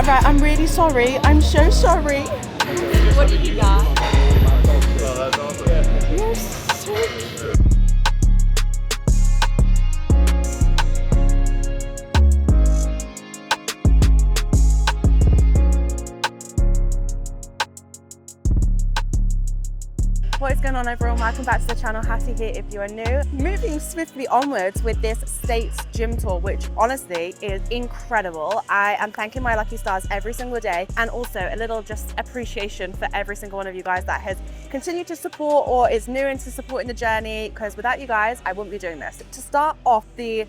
Right, I'm really sorry. I'm so sorry. What did you got? Well, that's awesome. You're so cute. What is going on, everyone? Welcome back to the channel. Hattie here if you are new. Moving swiftly onwards with this States gym tour, which honestly is incredible. I am thanking my lucky stars every single day, and also a little just appreciation for every single one of you guys that has continued to support or is new into supporting the journey, because without you guys, I wouldn't be doing this. To start off the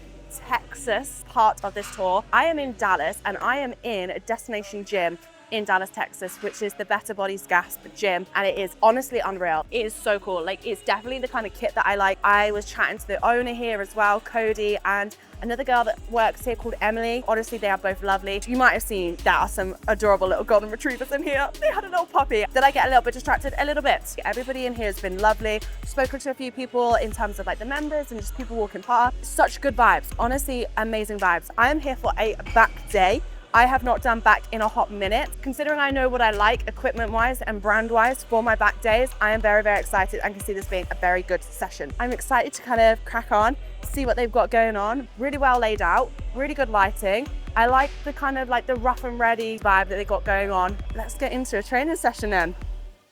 Texas part of this tour, I am in Dallas and I am in a destination gym in Dallas, Texas, which is the Better Bodies Gasp gym, and it is honestly unreal. It is so cool. Like, it's definitely the kind of kit that I like. I was chatting to the owner here as well, Cody, and another girl that works here called Emily. Honestly, they are both lovely. You might have seen there are some adorable little golden retrievers in here. They had a little puppy. Did I get a little bit distracted? A little bit. Everybody in here has been lovely. Spoken to a few people in terms of like the members and just people walking past. Such good vibes. Honestly, amazing vibes. I am here for a back day. I have not done back in a hot minute. Considering I know what I like equipment-wise and brand-wise for my back days, I am very, very excited and can see this being a very good session. I'm excited to kind of crack on, see what they've got going on. Really well laid out, really good lighting. I like the kind of like the rough and ready vibe that they got going on. Let's get into a training session then.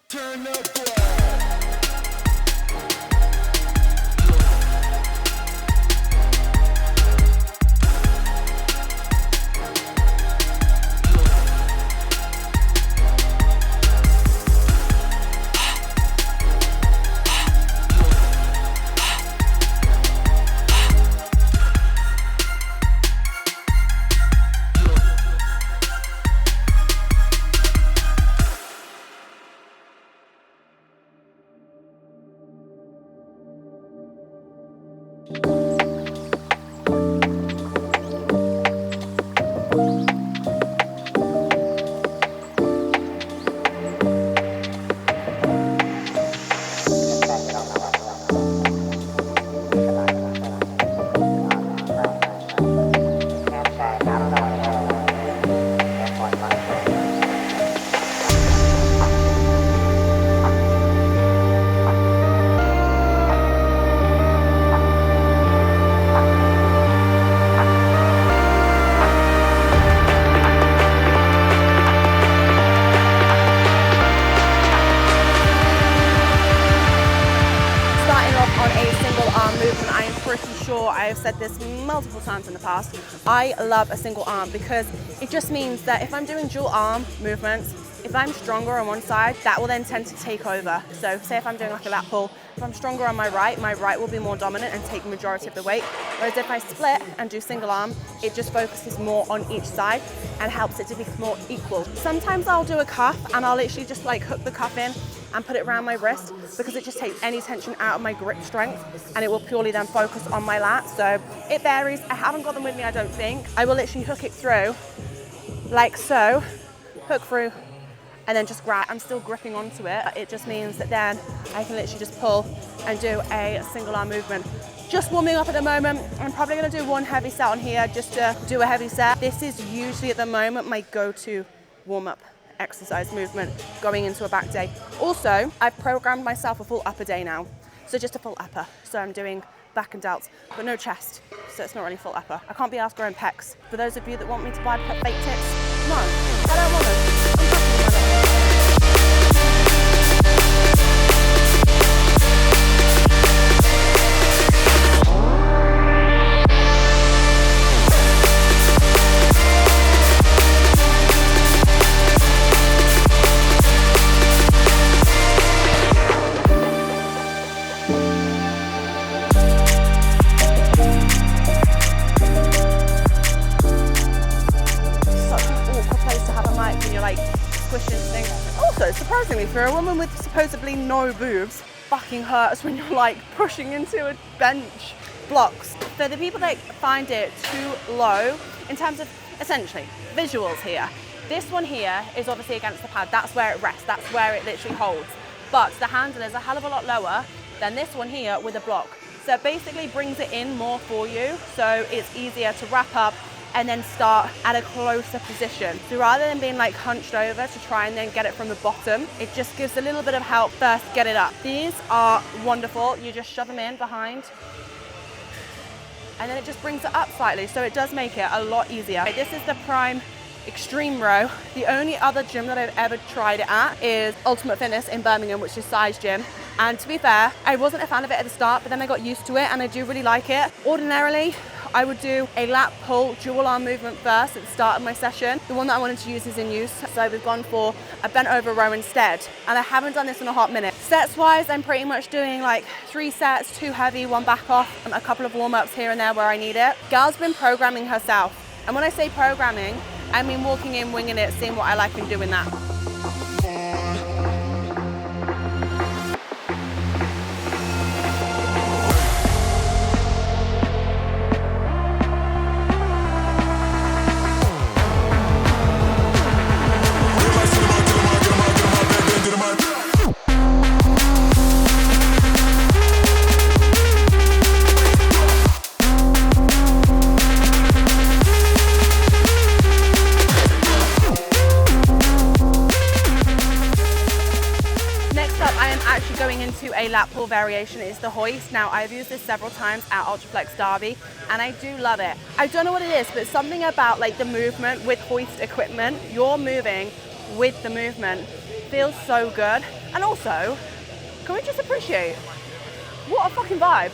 Turn up. I've said this multiple times in the past. I love a single arm because it just means that if I'm doing dual arm movements, if I'm stronger on one side, that will then tend to take over. So say if I'm doing like a lat pull, if I'm stronger on my right will be more dominant and take the majority of the weight. Whereas if I split and do single arm, it just focuses more on each side and helps it to be more equal. Sometimes I'll do a cuff and I'll literally just like hook the cuff in and put it around my wrist because it just takes any tension out of my grip strength and it will purely then focus on my lat. So it varies. I haven't got them with me, I don't think. I will literally hook it through like so, hook through, and then just grab. I'm still gripping onto it. It just means that then I can literally just pull and do a single arm movement. Just warming up at the moment. I'm probably gonna do one heavy set on here just to do a heavy set. This is usually at the moment my go-to warm up exercise movement going into a back day. Also, I've programmed myself a full upper day now. So just a full upper. So I'm doing back and delts, but no chest. So it's not really full upper. I can't be asked growing pecs. For those of you that want me to buy fake tits, no, I don't want them. I'm happy with my little. Surprisingly, for a woman with supposedly no boobs, fucking hurts when you're like pushing into a bench blocks. For the people that find it too low, in terms of essentially visuals here, this one here is obviously against the pad. That's where it rests. That's where it literally holds. But the handle is a hell of a lot lower than this one here with a block. So it basically brings it in more for you. So it's easier to wrap up and then start at a closer position. So rather than being like hunched over to try and then get it from the bottom, it just gives a little bit of help first get it up. These are wonderful. You just shove them in behind, and then it just brings it up slightly. So it does make it a lot easier. Okay, this is the Prime Extreme Row. The only other gym that I've ever tried it at is Ultimate Fitness in Birmingham, which is Size Gym. And to be fair, I wasn't a fan of it at the start, but then I got used to it and I do really like it. Ordinarily, I would do a lat pull dual arm movement first at the start of my session. The one that I wanted to use is in use, so I've gone for a bent over row instead. And I haven't done this in a hot minute. Sets wise, I'm pretty much doing like 3 sets, 2 heavy, 1 back off, and a couple of warm ups here and there where I need it. Girl's been programming herself. And when I say programming, I mean walking in, winging it, seeing what I like and doing that. A lat pull variation is the hoist. Now, I've used this several times at Ultraflex Derby and I do love it. I don't know what it is, but something about like the movement with hoist equipment, you're moving with the movement, feels so good. And also, can we just appreciate what a fucking vibe?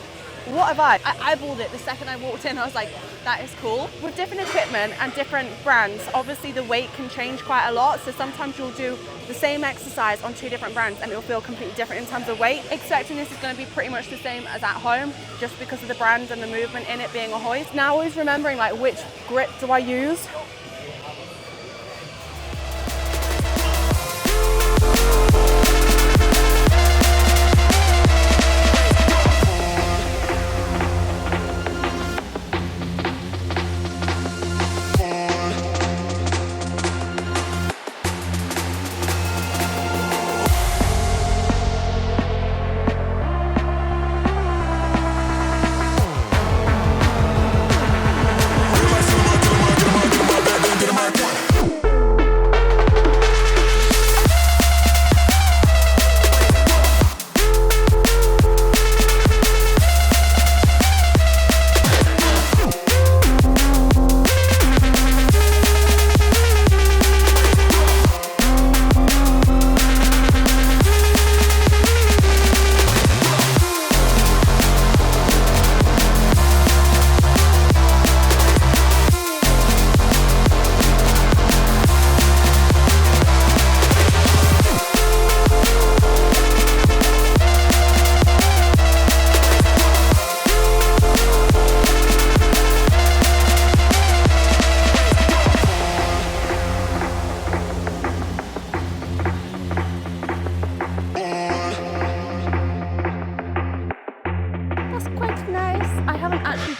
What a vibe. I eyeballed it the second I walked in. I was like, that is cool. With different equipment and different brands, obviously the weight can change quite a lot. So sometimes you'll do the same exercise on 2 different brands and it'll feel completely different in terms of weight. Expecting this is going to be pretty much the same as at home, just because of the brand and the movement in it being a hoist. Now always remembering like which grip do I use?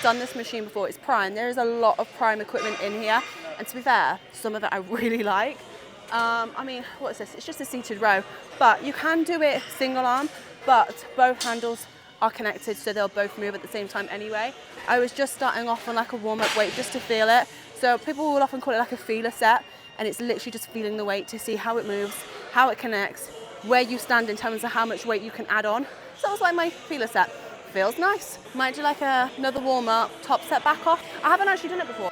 Done this machine before. It's Prime. There is a lot of Prime equipment in here, and to be fair, some of it I really like. I mean, what is this? It's just a seated row, but you can do it single arm, but both handles are connected, so they'll both move at the same time anyway. I was just starting off on like a warm-up weight just to feel it. So people will often call it like a feeler set, and it's literally just feeling the weight to see how it moves, how it connects, where you stand in terms of how much weight you can add on. So it was like my feeler set. Feels nice. Might do like another warm up, top set back off. I haven't actually done it before.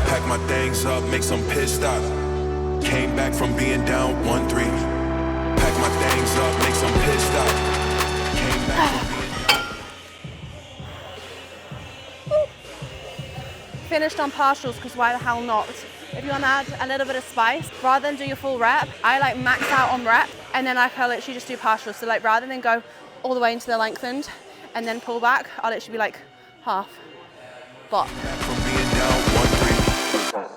Pack my things up, make some pit stop. Came back from being down 1-3. Pack my things up, make some pit stop. Came back from being Finished on partials, because why the hell not? If you want to add a little bit of spice, rather than do your full rep, I like max out on rep, and then I can literally just do partials. So like rather than go all the way into the lengthened and then pull back, I'll literally be like half. But from being down 1-3.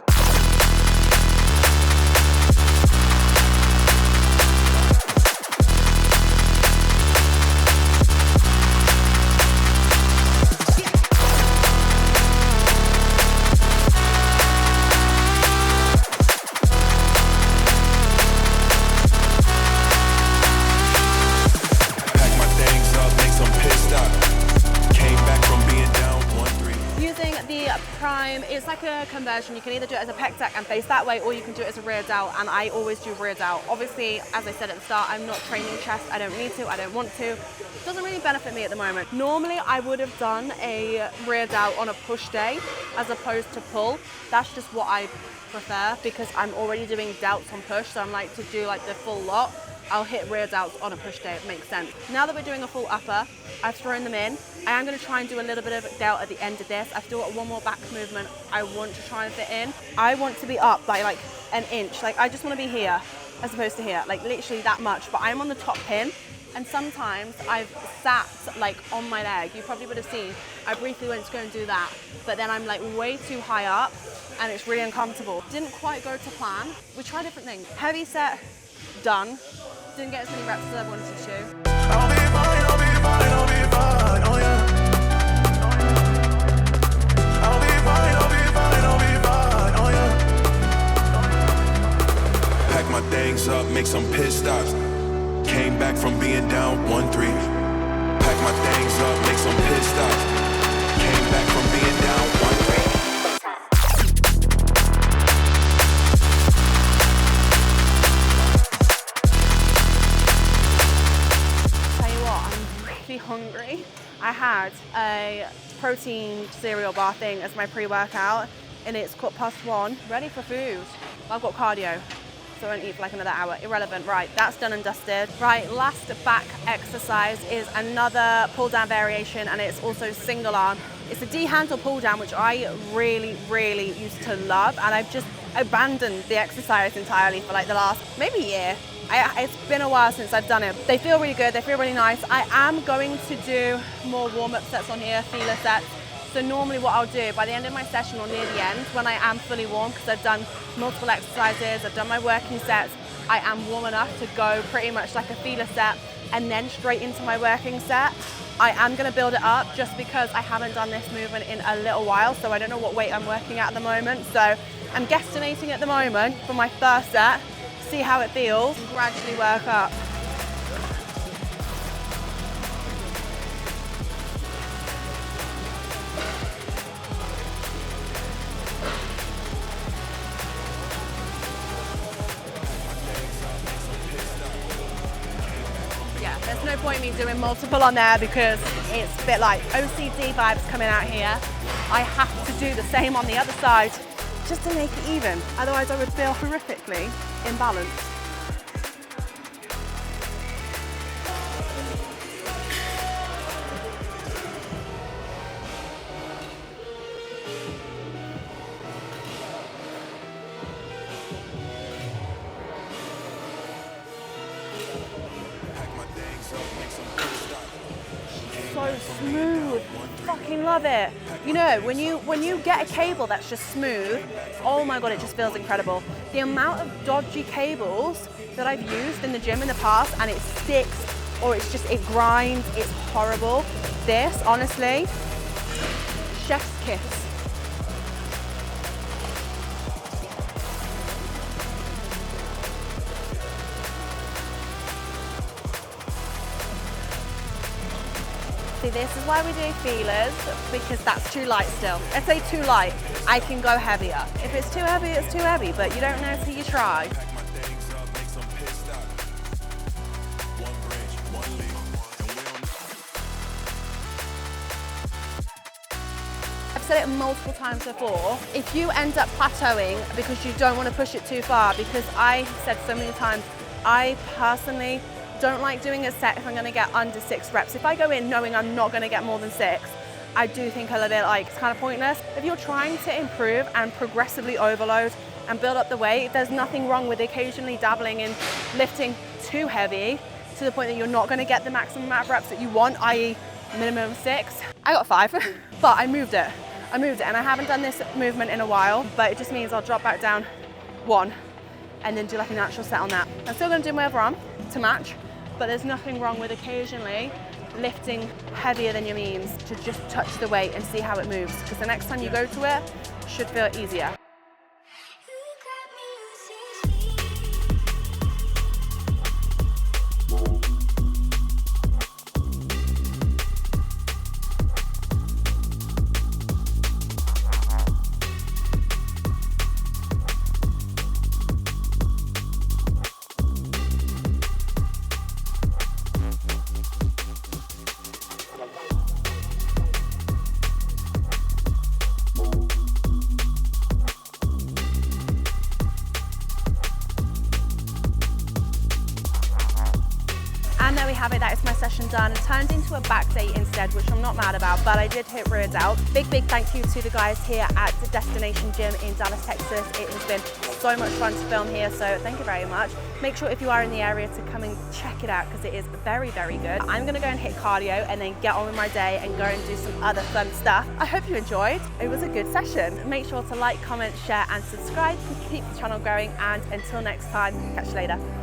doing the prime. It's like a conversion. You can either do it as a pec deck and face that way, or you can do it as a rear delt, and I always do rear delt. Obviously, as I said at the start, I'm not training chest. I don't need to, I don't want to. It doesn't really benefit me at the moment. Normally, I would have done a rear delt on a push day as opposed to pull. That's just what I prefer because I'm already doing delts on push, so I'm like to do like the full lot. I'll hit rear delts on a push day, it makes sense. Now that we're doing a full upper, I've thrown them in. I am going to try and do a little bit of delt at the end of this. I've still got one more back movement I want to try and fit in. I want to be up by like an inch. Like I just want to be here as opposed to here, like literally that much. But I'm on the top pin, and sometimes I've sat like on my leg. You probably would have seen, I briefly went to go and do that, but then I'm like way too high up and it's really uncomfortable. Didn't quite go to plan. We tried different things. Heavy set, done. Didn't get as many reps as I wanted to. I'll be fine, I'll be fine, I'll be fine, oh yeah. I'll be fine, I'll be fine, I'll be fine, oh yeah. Pack my things up, make some pit stops. Came back from being down 1-3. Pack my things up, make some pit stops. Came back from being down 1-3. Hungry. I had a protein cereal bar thing as my pre-workout and it's 1:15, ready for food. I've got cardio, so I won't eat for like another hour. Irrelevant. Right, that's done and dusted. Right, last back exercise is another pull down variation, and it's also single arm. It's a D-handle pull down, which I really used to love, and I've just abandoned the exercise entirely for like the last maybe year. It's been a while since I've done it. They feel really good, they feel really nice. I am going to do more warm-up sets on here, feeler sets. So normally what I'll do by the end of my session or near the end, when I am fully warm, because I've done multiple exercises, I've done my working sets, I am warm enough to go pretty much like a feeler set and then straight into my working set. I am going to build it up just because I haven't done this movement in a little while, so I don't know what weight I'm working at the moment. So I'm guesstimating at the moment for my first set, see how it feels, and gradually work up. Yeah, there's no point in me doing multiple on there because it's a bit like OCD vibes coming out here. I have to do the same on the other side just to make it even. Otherwise I would feel horrifically imbalanced. So smooth, fucking love it. You know, when you get a cable that's just smooth, oh my God, it just feels incredible. The amount of dodgy cables that I've used in the gym in the past and it sticks or it grinds, it's horrible. This, honestly, chef's kiss. See, this is why we do feelers, because that's too light still. If say too light, I can go heavier. If it's too heavy, it's too heavy, but you don't know until you try. I've said it multiple times before, if you end up plateauing because you don't want to push it too far, because I said so many times, I personally don't like doing a set if I'm going to get under 6 reps. If I go in knowing I'm not going to get more than 6, I do think a little bit like it's kind of pointless. If you're trying to improve and progressively overload and build up the weight, there's nothing wrong with occasionally dabbling in lifting too heavy to the point that you're not going to get the maximum amount of reps that you want, i.e. minimum 6. I got 5, but I moved it and I haven't done this movement in a while, but it just means I'll drop back down 1 and then do like a natural set on that. I'm still going to do my other arm to match, but there's nothing wrong with occasionally lifting heavier than your means to just touch the weight and see how it moves, because the next time you go to it, it should feel easier. have it, that is my session done. It turned into a back day instead, which I'm not mad about, but I did hit rear delt. Big thank you to the guys here at the Destination Gym in Dallas, Texas. It has been so much fun to film here, so thank you very much. Make sure if you are in the area to come and check it out because it is very good. I'm gonna go and hit cardio and then get on with my day and go and do some other fun stuff. I hope you enjoyed. It was a good session. Make sure to like, comment, share and subscribe to keep the channel growing, and until next time, catch you later.